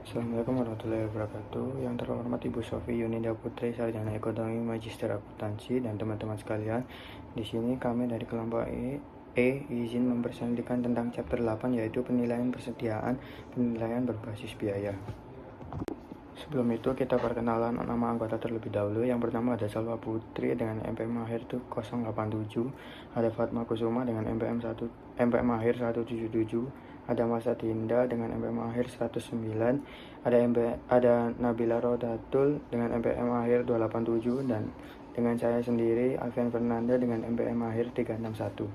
Assalamualaikum warahmatullahi wabarakatuh. Yang terhormat Ibu Sofi Yuninda Putri, Sarjana Ekonomi Magister Akuntansi, dan teman-teman sekalian. Di sini kami dari kelompok izin mempresentasikan tentang chapter 8, yaitu penilaian persediaan penilaian berbasis biaya. Sebelum itu kita perkenalan nama anggota terlebih dahulu. Yang pertama ada Salwa Putri dengan MPM akhir 087, ada Fatma Kusuma dengan MPM akhir 177, ada Mas Adinda dengan MPM akhir 109, ada Nabila Rodatul dengan MPM akhir 287, dan dengan saya sendiri Alfian Fernanda dengan MPM akhir 361.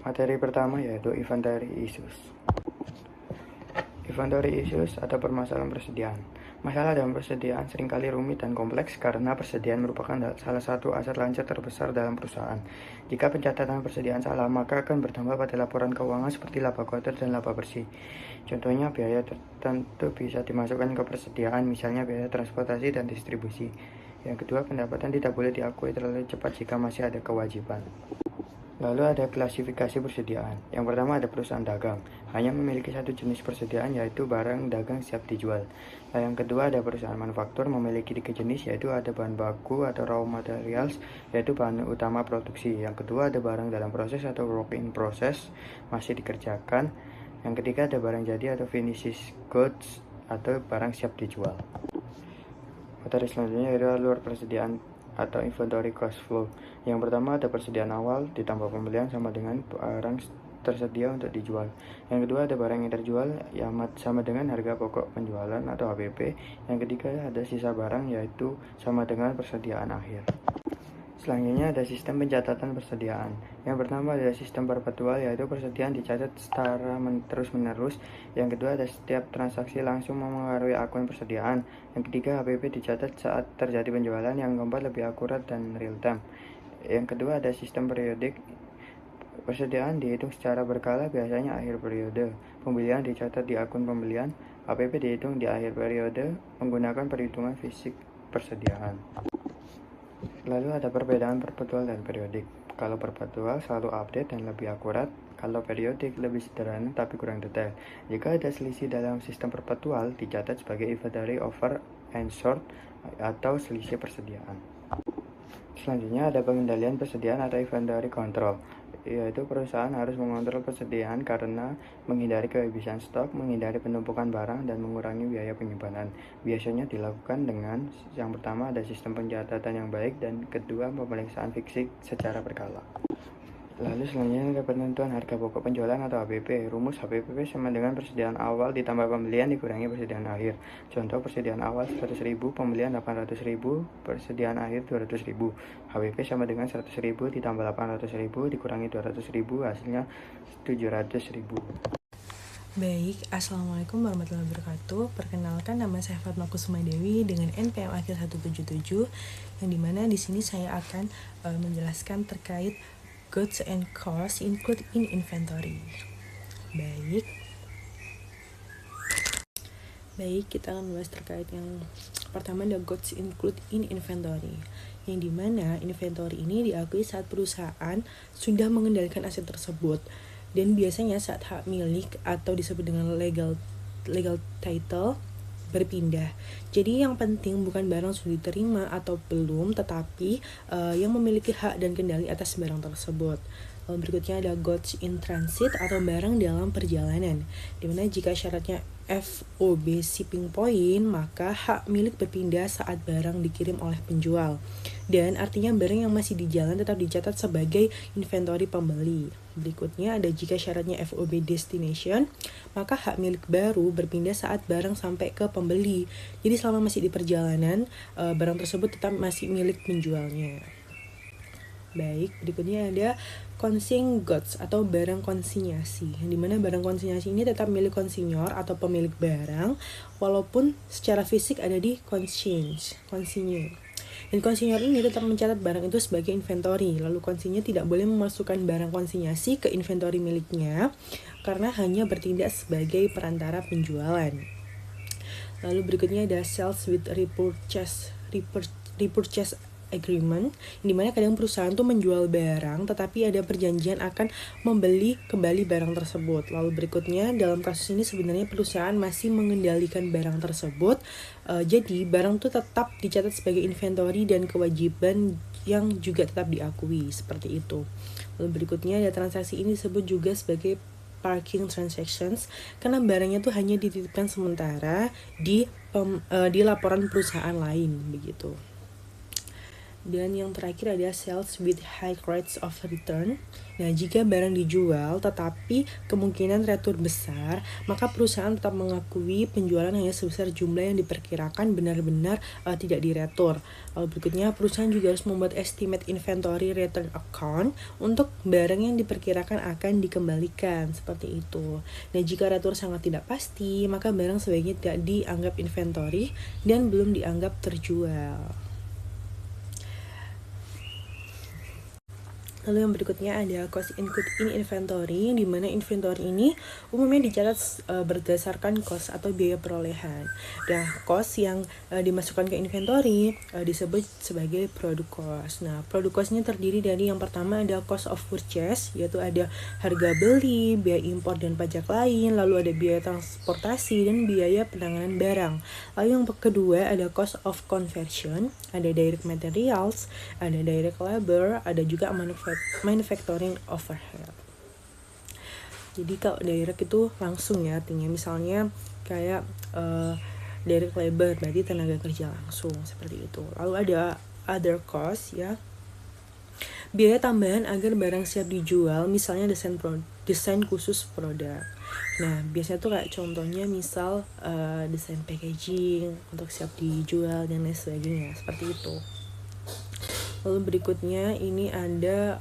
Materi pertama yaitu inventory issues. Inventory issues atau permasalahan persediaan. Masalah dalam persediaan seringkali rumit dan kompleks karena persediaan merupakan salah satu aset lancet terbesar dalam perusahaan. Jika pencatatan persediaan salah, maka akan berdampak pada laporan keuangan seperti laba kotor dan laba bersih. Contohnya, biaya tertentu bisa dimasukkan ke persediaan, misalnya biaya transportasi dan distribusi. Yang kedua, pendapatan tidak boleh diakui terlalu cepat jika masih ada kewajiban. Lalu ada klasifikasi persediaan. Yang pertama ada perusahaan dagang, hanya memiliki satu jenis persediaan, yaitu barang dagang siap dijual. Nah, yang kedua ada perusahaan manufaktur, memiliki tiga jenis, yaitu ada bahan baku atau raw materials, yaitu bahan utama produksi. Yang kedua ada barang dalam proses atau work in process, masih dikerjakan. Yang ketiga ada barang jadi atau finished goods atau barang siap dijual. Materi selanjutnya yaitu alur persediaan atau inventory cost flow. Yang pertama ada persediaan awal ditambah pembelian sama dengan barang tersedia untuk dijual. Yang kedua ada barang yang terjual yang sama dengan harga pokok penjualan atau HPP. Yang ketiga ada sisa barang, yaitu sama dengan persediaan akhir. Selanjutnya ada sistem pencatatan persediaan. Yang pertama ada sistem perpetual, yaitu persediaan dicatat secara terus-menerus. Yang kedua ada setiap transaksi langsung memengaruhi akun persediaan. Yang ketiga HPP dicatat saat terjadi penjualan. Yang keempat lebih akurat dan real time. Yang kedua ada sistem periodik. Persediaan dihitung secara berkala, biasanya akhir periode. Pembelian dicatat di akun pembelian. HPP dihitung di akhir periode menggunakan perhitungan fisik persediaan. Lalu ada perbedaan perpetual dan periodik. Kalau perpetual selalu update dan lebih akurat, kalau periodik lebih sederhana tapi kurang detail. Jika ada selisih dalam sistem perpetual, dicatat sebagai inventory over and short atau selisih persediaan. Selanjutnya ada pengendalian persediaan atau inventory control, yaitu perusahaan harus mengontrol persediaan karena menghindari kehabisan stok, menghindari penumpukan barang, dan mengurangi biaya penyimpanan. Biasanya dilakukan dengan yang pertama ada sistem pencatatan yang baik, dan kedua pemeriksaan fisik secara berkala. Lalu selanjutnya ada penentuan harga pokok penjualan atau HPP. Rumus HPP sama dengan persediaan awal ditambah pembelian dikurangi persediaan akhir. Contoh, persediaan awal 100.000, pembelian 800.000, persediaan akhir 200.000. HPP sama dengan 100.000 ditambah 800.000 dikurangi 200.000, hasilnya 700.000. Baik, Assalamualaikum warahmatullahi wabarakatuh. Perkenalkan, nama saya Fatma Kusuma Dewi dengan NPM akhir 177, yang dimana di sini saya akan menjelaskan terkait goods and costs included in inventory. Baik, kita akan membahas terkait yang pertama, ada goods included in inventory, yang dimana inventory ini diakui saat perusahaan sudah mengendalikan aset tersebut, dan biasanya saat hak milik atau disebut dengan legal title berpindah. Jadi yang penting bukan barang sudah diterima atau belum, tetapi yang memiliki hak dan kendali atas barang tersebut. Lalu berikutnya ada goods in transit atau barang dalam perjalanan, dimana jika syaratnya FOB shipping point, maka hak milik berpindah saat barang dikirim oleh penjual, dan artinya barang yang masih di jalan tetap dicatat sebagai inventory pembeli. Berikutnya ada jika syaratnya FOB destination, maka hak milik baru berpindah saat barang sampai ke pembeli. Jadi selama masih di perjalanan, barang tersebut tetap masih milik penjualnya. Baik, berikutnya ada consign goods atau barang konsinyasi, yang dimana barang konsinyasi ini tetap milik konsinyor atau pemilik barang, walaupun secara fisik ada di konsinyur. Dan konsinyur ini tetap mencatat barang itu sebagai inventory. Lalu konsinyur tidak boleh memasukkan barang konsinyasi ke inventory miliknya karena hanya bertindak sebagai perantara penjualan. Lalu berikutnya ada sales with repurchase agreement, di mana kadang perusahaan tuh menjual barang tetapi ada perjanjian akan membeli kembali barang tersebut. Lalu berikutnya dalam kasus ini sebenarnya perusahaan masih mengendalikan barang tersebut. Jadi barang tuh tetap dicatat sebagai inventory dan kewajiban yang juga tetap diakui seperti itu. Lalu berikutnya ada transaksi ini disebut juga sebagai parking transactions karena barangnya tuh hanya dititipkan sementara di laporan perusahaan lain begitu. Dan yang terakhir ada sales with high rates of return. Nah, jika barang dijual tetapi kemungkinan retur besar, maka perusahaan tetap mengakui penjualan hanya sebesar jumlah yang diperkirakan benar-benar tidak diretur. Lalu berikutnya, perusahaan juga harus membuat estimate inventory return account untuk barang yang diperkirakan akan dikembalikan, seperti itu. Nah, jika retur sangat tidak pasti, maka barang sebaiknya tidak dianggap inventory dan belum dianggap terjual. Lalu yang berikutnya ada cost include in inventory, yang dimana inventory ini umumnya dicatat berdasarkan cost atau biaya perolehan. Nah, cost yang dimasukkan ke inventory disebut sebagai product cost. Nah, product costnya terdiri dari yang pertama ada cost of purchase, yaitu ada harga beli, biaya impor dan pajak lain, lalu ada biaya transportasi dan biaya penanganan barang. Lalu yang kedua ada cost of conversion, ada direct materials, ada direct labor, ada juga manufacturing overhead. Jadi kalau direct itu langsung ya, artinya misalnya kayak direct labor berarti tenaga kerja langsung, seperti itu. Lalu ada other cost ya, biaya tambahan agar barang siap dijual, misalnya desain khusus produk. Nah, biasanya tuh kayak contohnya misal desain packaging untuk siap dijual dan lain sebagainya, seperti itu. Lalu berikutnya ini ada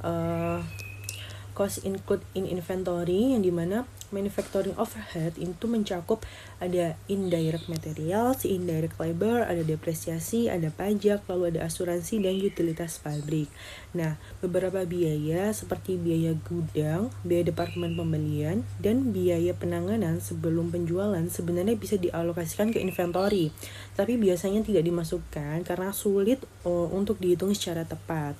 cost include in inventory, yang dimana manufacturing overhead itu mencakup ada indirect materials, indirect labor, ada depresiasi, ada pajak, lalu ada asuransi dan utilitas pabrik. Nah, beberapa biaya seperti biaya gudang, biaya departemen pembelian, dan biaya penanganan sebelum penjualan sebenarnya bisa dialokasikan ke inventory, tapi biasanya tidak dimasukkan karena sulit untuk dihitung secara tepat.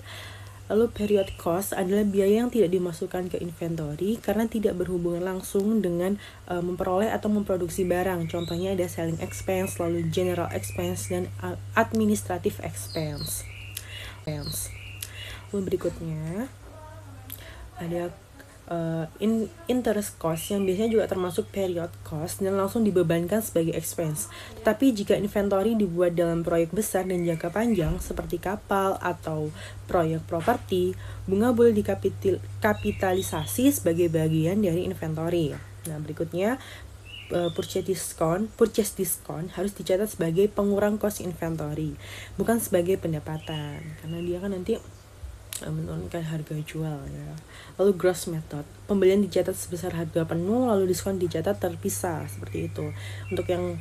Lalu period cost adalah biaya yang tidak dimasukkan ke inventory karena tidak berhubungan langsung dengan memperoleh atau memproduksi barang. Contohnya ada selling expense, lalu general expense, dan administrative expense. Lalu berikutnya ada interest cost yang biasanya juga termasuk period cost dan langsung dibebankan sebagai expense. Tetapi jika inventory dibuat dalam proyek besar dan jangka panjang seperti kapal atau proyek properti, bunga boleh dikapitalisasi sebagai bagian dari inventory. Nah, berikutnya purchase discount harus dicatat sebagai pengurang cost inventory, bukan sebagai pendapatan, karena dia kan nanti menurunkan harga jual ya. Lalu gross method, pembelian dicatat sebesar harga penuh, lalu diskon dicatat terpisah, seperti itu. Untuk yang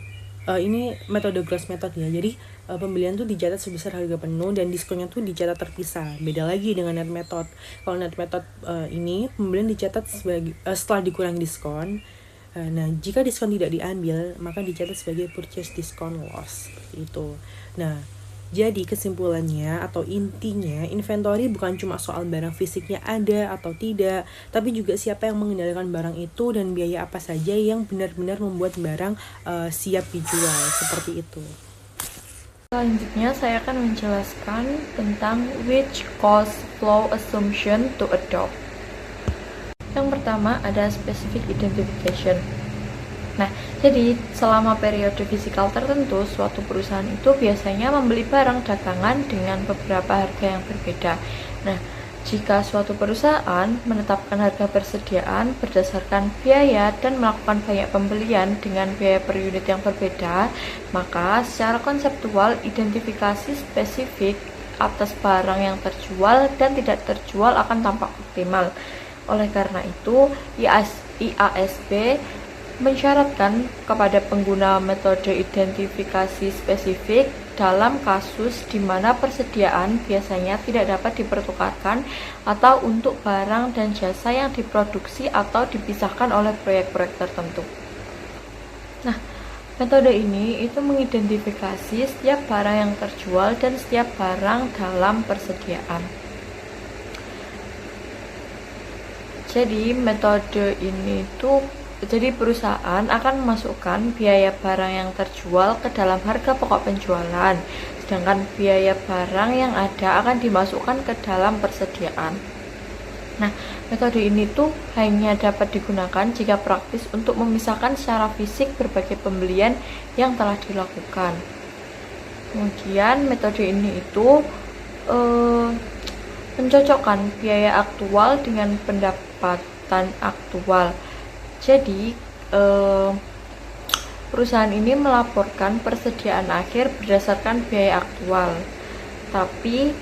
ini metode gross method ya. Jadi pembelian tuh dicatat sebesar harga penuh dan diskonnya tuh dicatat terpisah. Beda lagi dengan net method. Kalau net method ini pembelian dicatat sebagai setelah dikurangi diskon. Nah, jika diskon tidak diambil, maka dicatat sebagai purchase discount loss, seperti itu. Nah, jadi kesimpulannya atau intinya, inventory bukan cuma soal barang fisiknya ada atau tidak, tapi juga siapa yang mengendalikan barang itu dan biaya apa saja yang benar-benar membuat barang siap dijual, seperti itu. Selanjutnya saya akan menjelaskan tentang which cost flow assumption to adopt. Yang pertama ada specific identification. Nah, jadi selama periode fisikal tertentu, suatu perusahaan itu biasanya membeli barang dagangan dengan beberapa harga yang berbeda. Nah, jika suatu perusahaan menetapkan harga persediaan berdasarkan biaya dan melakukan banyak pembelian dengan biaya per unit yang berbeda, maka secara konseptual identifikasi spesifik atas barang yang terjual dan tidak terjual akan tampak optimal. Oleh karena itu, IASB mensyaratkan kepada pengguna metode identifikasi spesifik dalam kasus di mana persediaan biasanya tidak dapat dipertukarkan atau untuk barang dan jasa yang diproduksi atau dipisahkan oleh proyek-proyek tertentu. Nah, Metode ini itu mengidentifikasi setiap barang yang terjual dan setiap barang dalam persediaan. Jadi metode ini tuh jadi perusahaan akan memasukkan biaya barang yang terjual ke dalam harga pokok penjualan, sedangkan biaya barang yang ada akan dimasukkan ke dalam persediaan. Nah, metode ini tuh hanya dapat digunakan jika praktis untuk memisahkan secara fisik berbagai pembelian yang telah dilakukan. Kemudian metode ini itu mencocokkan biaya aktual dengan pendapatan aktual. Jadi perusahaan ini melaporkan persediaan akhir berdasarkan biaya aktual. Tapi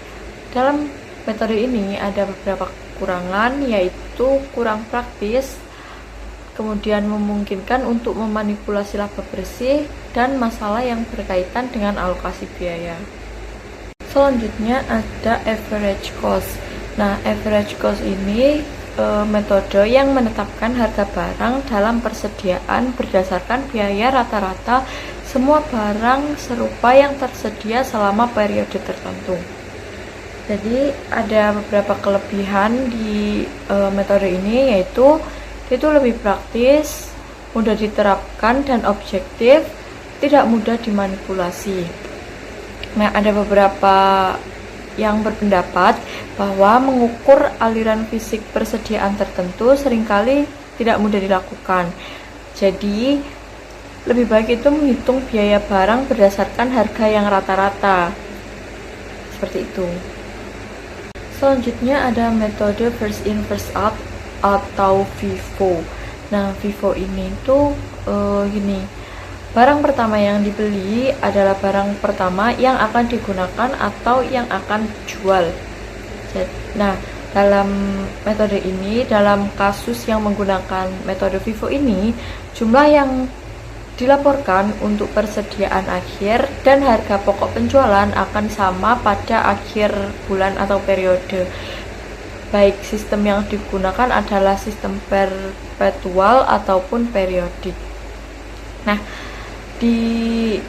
dalam metode ini ada beberapa kekurangan, yaitu kurang praktis, kemudian memungkinkan untuk memanipulasi laba bersih, dan masalah yang berkaitan dengan alokasi biaya. Selanjutnya ada average cost. Nah, average cost ini metode yang menetapkan harga barang dalam persediaan berdasarkan biaya rata-rata semua barang serupa yang tersedia selama periode tertentu. Jadi ada beberapa kelebihan di metode ini, yaitu itu lebih praktis, mudah diterapkan, dan objektif, tidak mudah dimanipulasi. Nah, ada beberapa yang berpendapat bahwa mengukur aliran fisik persediaan tertentu seringkali tidak mudah dilakukan. Jadi, lebih baik itu menghitung biaya barang berdasarkan harga yang rata-rata. Seperti itu. Selanjutnya ada metode first in first out atau FIFO. Nah, FIFO ini tuh gini. Barang pertama yang dibeli adalah barang pertama yang akan digunakan atau yang akan dijual. Nah, dalam metode ini, dalam kasus yang menggunakan metode FIFO ini, jumlah yang dilaporkan untuk persediaan akhir dan harga pokok penjualan akan sama pada akhir bulan atau periode. Baik sistem yang digunakan adalah sistem perpetual ataupun periodik. Nah, di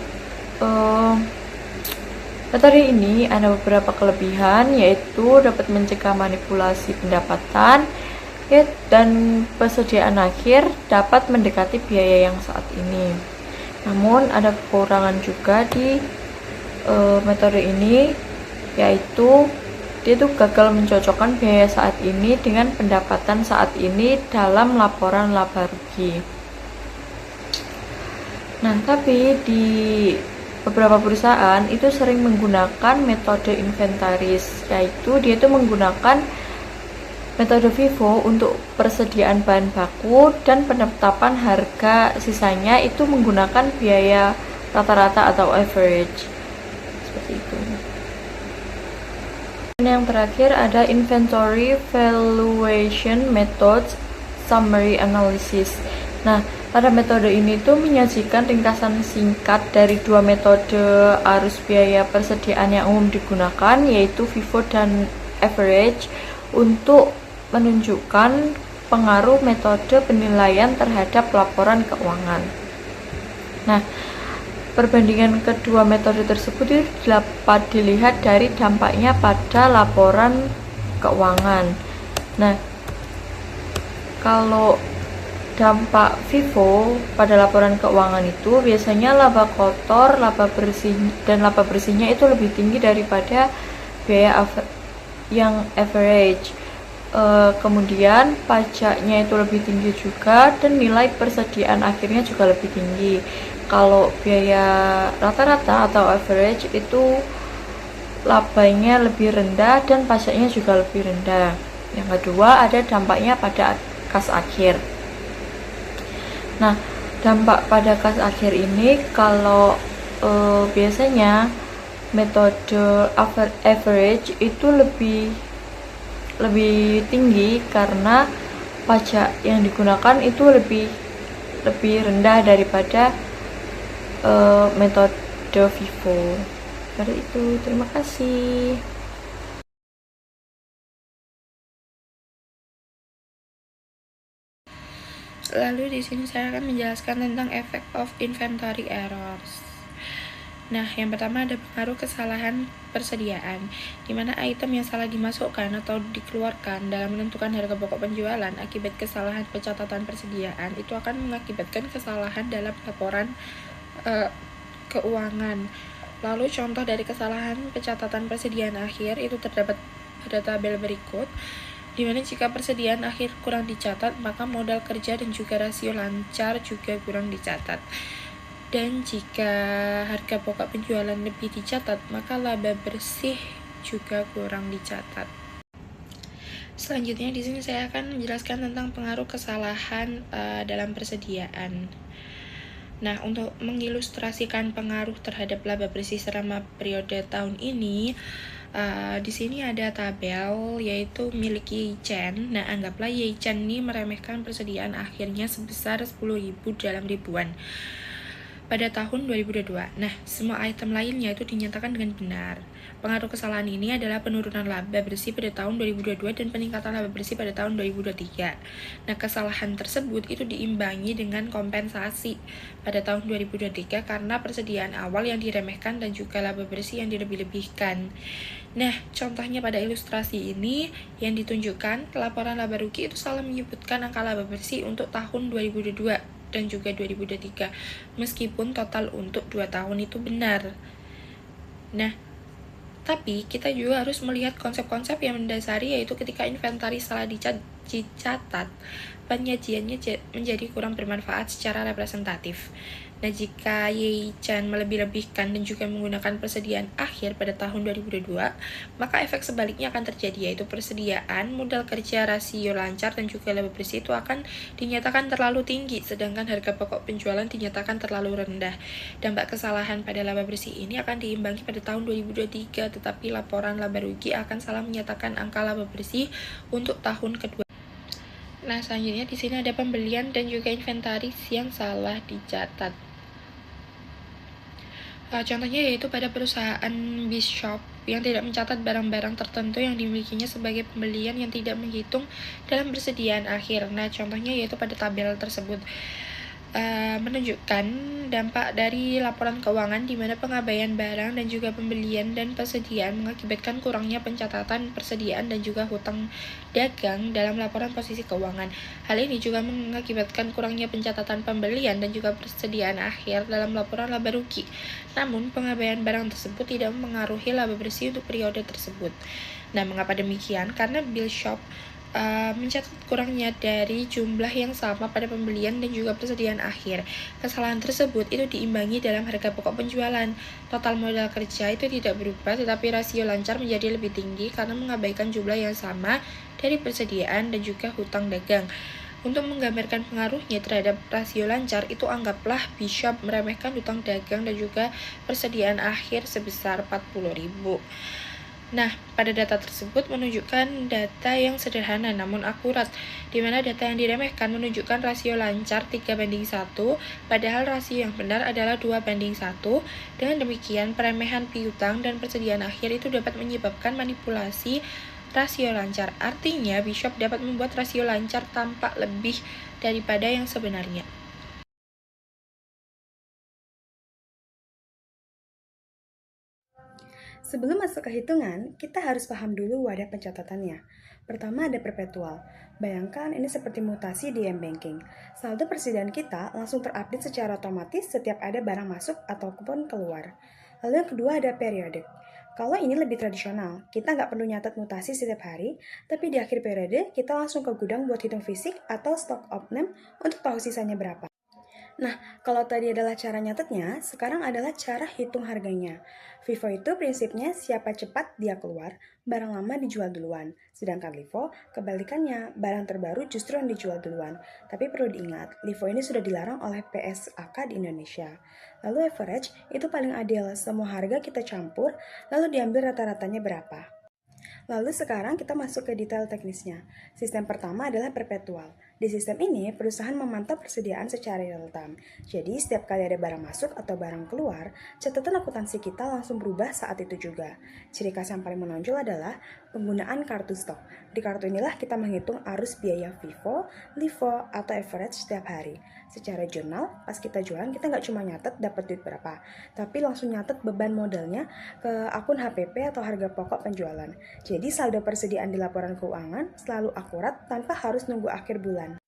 metode ini ada beberapa kelebihan, yaitu dapat mencegah manipulasi pendapatan dan persediaan akhir dapat mendekati biaya yang saat ini. Namun ada kekurangan juga di metode ini, yaitu dia tuh gagal mencocokkan biaya saat ini dengan pendapatan saat ini dalam laporan laba rugi. Nah, tapi di beberapa perusahaan itu sering menggunakan metode inventaris, yaitu dia itu menggunakan metode FIFO untuk persediaan bahan baku dan penetapan harga sisanya itu menggunakan biaya rata-rata atau average. Seperti itu. Dan yang terakhir ada inventory valuation methods summary analysis. Nah, pada metode ini tuh menyajikan ringkasan singkat dari dua metode arus biaya persediaan yang umum digunakan, yaitu FIFO dan average, untuk menunjukkan pengaruh metode penilaian terhadap laporan keuangan. Nah, perbandingan kedua metode tersebut itu dapat dilihat dari dampaknya pada laporan keuangan. Nah, kalau dampak FIFO pada laporan keuangan itu biasanya laba kotor, laba bersih, dan laba bersihnya itu lebih tinggi daripada biaya yang average. Kemudian pajaknya itu lebih tinggi juga, dan nilai persediaan akhirnya juga lebih tinggi. Kalau biaya rata-rata atau average itu labanya lebih rendah dan pajaknya juga lebih rendah. Yang kedua ada dampaknya pada kas akhir. Nah, dampak pada kas akhir ini kalau biasanya metode average itu lebih tinggi karena pajak yang digunakan itu lebih rendah daripada metode FIFO. Seperti itu. Terima kasih. Lalu di sini saya akan menjelaskan tentang effect of inventory errors. Nah, yang pertama ada pengaruh kesalahan persediaan, di mana item yang salah dimasukkan atau dikeluarkan dalam menentukan harga pokok penjualan akibat kesalahan pencatatan persediaan itu akan mengakibatkan kesalahan dalam laporan keuangan. Lalu contoh dari kesalahan pencatatan persediaan akhir itu terdapat pada tabel berikut, di mana jika persediaan akhir kurang dicatat, maka modal kerja dan juga rasio lancar juga kurang dicatat. Dan jika harga pokok penjualan lebih dicatat, maka laba bersih juga kurang dicatat. Selanjutnya di sini saya akan menjelaskan tentang pengaruh kesalahan dalam persediaan. Nah, untuk mengilustrasikan pengaruh terhadap laba bersih selama periode tahun ini, di sini ada tabel yaitu milik Yechen. Nah, anggaplah Yechen ini meremehkan persediaan akhirnya sebesar 10.000 dalam ribuan pada tahun 2022. Nah, semua item lainnya itu dinyatakan dengan benar. Pengaruh kesalahan ini adalah penurunan laba bersih pada tahun 2022 dan peningkatan laba bersih pada tahun 2023. Nah, kesalahan tersebut itu diimbangi dengan kompensasi pada tahun 2023 karena persediaan awal yang diremehkan dan juga laba bersih yang dilebih-lebihkan. Nah, contohnya pada ilustrasi ini yang ditunjukkan, laporan laba rugi itu selalu menyebutkan angka laba bersih untuk tahun 2022 dan juga 2023, meskipun total untuk 2 tahun itu benar. Nah, tapi kita juga harus melihat konsep-konsep yang mendasari, yaitu ketika inventaris salah dicatat, penyajiannya menjadi kurang bermanfaat secara representatif. Nah, jika Yechen melebih-lebihkan dan juga menggunakan persediaan akhir pada tahun 2022, maka efek sebaliknya akan terjadi, yaitu persediaan, modal kerja, rasio lancar, dan juga laba bersih itu akan dinyatakan terlalu tinggi, sedangkan harga pokok penjualan dinyatakan terlalu rendah. Dampak kesalahan pada laba bersih ini akan diimbangi pada tahun 2023, tetapi laporan laba rugi akan salah menyatakan angka laba bersih untuk tahun kedua. Nah, selanjutnya di sini ada pembelian dan juga inventaris yang salah dicatat. Contohnya yaitu pada perusahaan Bishop yang tidak mencatat barang-barang tertentu yang dimilikinya sebagai pembelian yang tidak menghitung dalam persediaan akhir. Nah, contohnya yaitu pada tabel tersebut menunjukkan dampak dari laporan keuangan di mana pengabaian barang dan juga pembelian dan persediaan mengakibatkan kurangnya pencatatan persediaan dan juga hutang dagang dalam laporan posisi keuangan. Hal ini juga mengakibatkan kurangnya pencatatan pembelian dan juga persediaan akhir dalam laporan laba rugi. Namun, pengabaian barang tersebut tidak mempengaruhi laba bersih untuk periode tersebut. Nah, mengapa demikian? Karena Bishop mencatat kurangnya dari jumlah yang sama pada pembelian dan juga persediaan akhir. Kesalahan tersebut itu diimbangi dalam harga pokok penjualan. Total modal kerja itu tidak berubah, tetapi rasio lancar menjadi lebih tinggi karena mengabaikan jumlah yang sama dari persediaan dan juga hutang dagang. Untuk menggambarkan pengaruhnya terhadap rasio lancar, itu anggaplah Bishop meremehkan hutang dagang dan juga persediaan akhir sebesar 40.000. Nah, pada data tersebut menunjukkan data yang sederhana namun akurat, di mana data yang diremehkan menunjukkan rasio lancar 3:1, padahal rasio yang benar adalah 2:1. Dengan demikian, peremehan piutang dan persediaan akhir itu dapat menyebabkan manipulasi rasio lancar. Artinya, Bishop dapat membuat rasio lancar tampak lebih daripada yang sebenarnya. Sebelum masuk ke hitungan, kita harus paham dulu wadah pencatatannya. Pertama ada perpetual. Bayangkan ini seperti mutasi di m-banking. Saldo persediaan kita langsung terupdate secara otomatis setiap ada barang masuk ataupun keluar. Lalu yang kedua ada periodic. Kalau ini lebih tradisional, kita nggak perlu nyatat mutasi setiap hari, tapi di akhir periode kita langsung ke gudang buat hitung fisik atau stock opening untuk tahu sisanya berapa. Nah, kalau tadi adalah cara nyatetnya, sekarang adalah cara hitung harganya. FIFO itu prinsipnya siapa cepat dia keluar, barang lama dijual duluan. Sedangkan LIFO, kebalikannya, barang terbaru justru yang dijual duluan. Tapi perlu diingat, LIFO ini sudah dilarang oleh PSAK di Indonesia. Lalu average, itu paling adil, semua harga kita campur, lalu diambil rata-ratanya berapa. Lalu sekarang kita masuk ke detail teknisnya. Sistem pertama adalah perpetual. Di sistem ini, perusahaan memantau persediaan secara real-time. Jadi, setiap kali ada barang masuk atau barang keluar, catatan akuntansi kita langsung berubah saat itu juga. Ciri khas yang paling menonjol adalah penggunaan kartu stok. Di kartu inilah kita menghitung arus biaya FIFO, LIFO, atau average setiap hari. Secara jurnal, pas kita jualan, kita nggak cuma nyatet dapat duit berapa, tapi langsung nyatet beban modalnya ke akun HPP atau harga pokok penjualan. Jadi, saldo persediaan di laporan keuangan selalu akurat tanpa harus nunggu akhir bulan.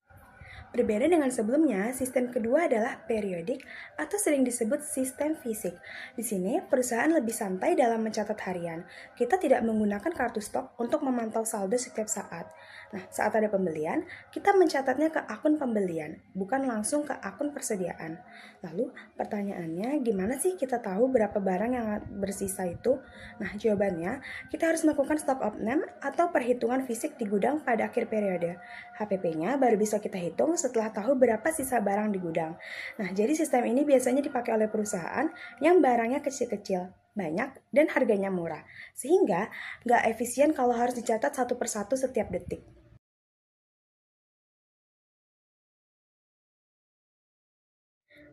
Berbeda dengan sebelumnya, sistem kedua adalah periodik atau sering disebut sistem fisik. Di sini, perusahaan lebih santai dalam mencatat harian. Kita tidak menggunakan kartu stok untuk memantau saldo setiap saat. Nah, saat ada pembelian, kita mencatatnya ke akun pembelian, bukan langsung ke akun persediaan. Lalu, pertanyaannya, gimana sih kita tahu berapa barang yang bersisa itu? Nah, jawabannya, kita harus melakukan stock of name atau perhitungan fisik di gudang pada akhir periode. HPP-nya baru bisa kita hitung setelah tahu berapa sisa barang di gudang. Nah, jadi sistem ini biasanya dipakai oleh perusahaan yang barangnya kecil-kecil, banyak, dan harganya murah. Sehingga nggak efisien kalau harus dicatat satu persatu setiap detik.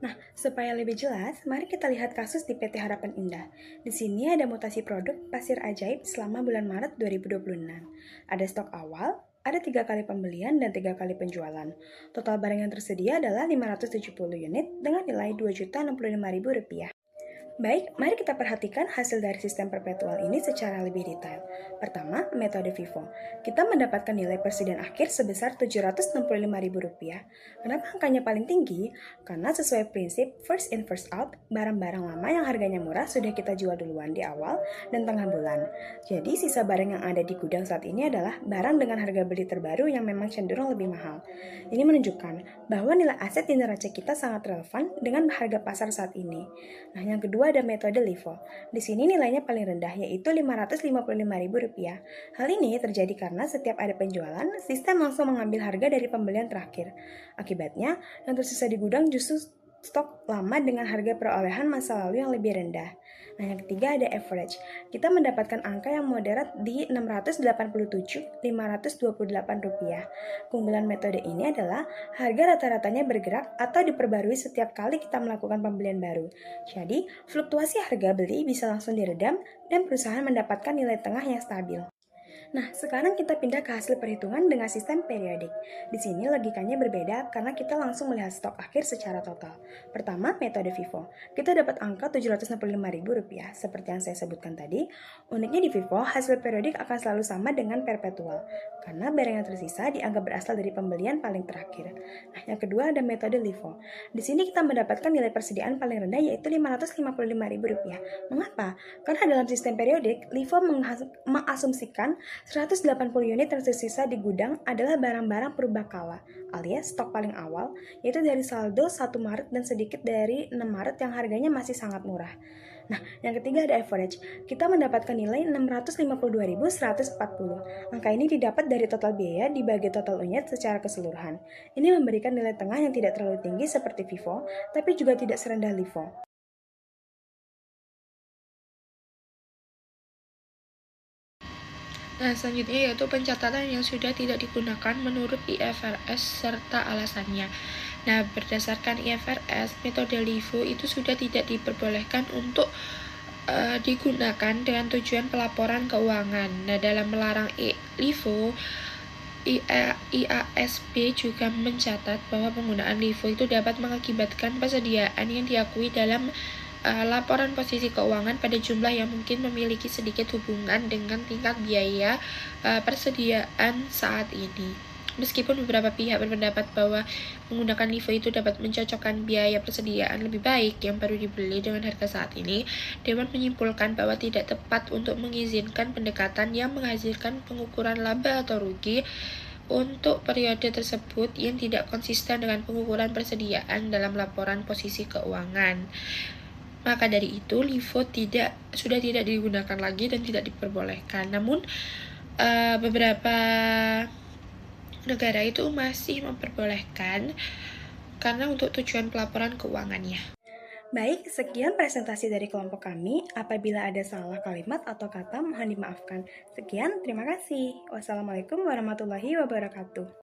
Nah, supaya lebih jelas, mari kita lihat kasus di PT Harapan Indah. Di sini ada mutasi produk pasir ajaib selama bulan Maret 2026. Ada stok awal, ada 3 kali pembelian dan 3 kali penjualan. Total barang yang tersedia adalah 570 unit dengan nilai Rp2.065.000. Baik, mari kita perhatikan hasil dari sistem perpetual ini secara lebih detail. Pertama, metode FIFO. Kita mendapatkan nilai persediaan akhir sebesar Rp765.000. Kenapa angkanya paling tinggi? Karena sesuai prinsip first in first out, barang-barang lama yang harganya murah sudah kita jual duluan di awal dan tengah bulan. Jadi, sisa barang yang ada di gudang saat ini adalah barang dengan harga beli terbaru yang memang cenderung lebih mahal. Ini menunjukkan bahwa nilai aset di neraca kita sangat relevan dengan harga pasar saat ini. Nah, yang kedua ada metode LIFO. Di sini nilainya paling rendah yaitu Rp555.000. Hal ini terjadi karena setiap ada penjualan, sistem langsung mengambil harga dari pembelian terakhir. Akibatnya, yang tersisa di gudang justru stok lama dengan harga perolehan masa lalu yang lebih rendah. Nah, yang ketiga ada average. Kita mendapatkan angka yang moderat di Rp687.528. Keunggulan metode ini adalah harga rata-ratanya bergerak atau diperbarui setiap kali kita melakukan pembelian baru. Jadi, fluktuasi harga beli bisa langsung diredam dan perusahaan mendapatkan nilai tengah yang stabil. Nah, sekarang kita pindah ke hasil perhitungan dengan sistem periodik. Di sini logikanya berbeda karena kita langsung melihat stok akhir secara total. Pertama, metode FIFO. Kita dapat angka Rp765.000. Seperti yang saya sebutkan tadi, uniknya di FIFO, hasil periodik akan selalu sama dengan perpetual. Karena barang yang tersisa dianggap berasal dari pembelian paling terakhir. Nah, yang kedua ada metode LIFO. Di sini kita mendapatkan nilai persediaan paling rendah yaitu Rp555.000. Mengapa? Karena dalam sistem periodik, LIFO mengasumsikan 180 unit yang tersisa di gudang adalah barang-barang purbakala alias stok paling awal, yaitu dari saldo 1 Maret dan sedikit dari 6 Maret yang harganya masih sangat murah. Nah, yang ketiga ada average. Kita mendapatkan nilai Rp652.140. Angka ini didapat dari total biaya dibagi total unit secara keseluruhan. Ini memberikan nilai tengah yang tidak terlalu tinggi seperti FIFO, tapi juga tidak serendah LIFO. Nah, selanjutnya yaitu pencatatan yang sudah tidak digunakan menurut IFRS serta alasannya. Nah, berdasarkan IFRS, metode LIFO itu sudah tidak diperbolehkan untuk digunakan dengan tujuan pelaporan keuangan. Nah, dalam melarang LIFO, IASB juga mencatat bahwa penggunaan LIFO itu dapat mengakibatkan persediaan yang diakui dalam laporan posisi keuangan pada jumlah yang mungkin memiliki sedikit hubungan dengan tingkat biaya persediaan saat ini. Meskipun beberapa pihak berpendapat bahwa menggunakan LIFO itu dapat mencocokkan biaya persediaan lebih baik yang baru dibeli dengan harga saat ini, Dewan menyimpulkan bahwa tidak tepat untuk mengizinkan pendekatan yang menghasilkan pengukuran laba atau rugi untuk periode tersebut yang tidak konsisten dengan pengukuran persediaan dalam laporan posisi keuangan. Maka dari itu, LIFO sudah tidak digunakan lagi dan tidak diperbolehkan. Namun, beberapa negara itu masih memperbolehkan karena untuk tujuan pelaporan keuangannya. Baik, sekian presentasi dari kelompok kami. Apabila ada salah kalimat atau kata, mohon dimaafkan. Sekian, terima kasih. Wassalamualaikum warahmatullahi wabarakatuh.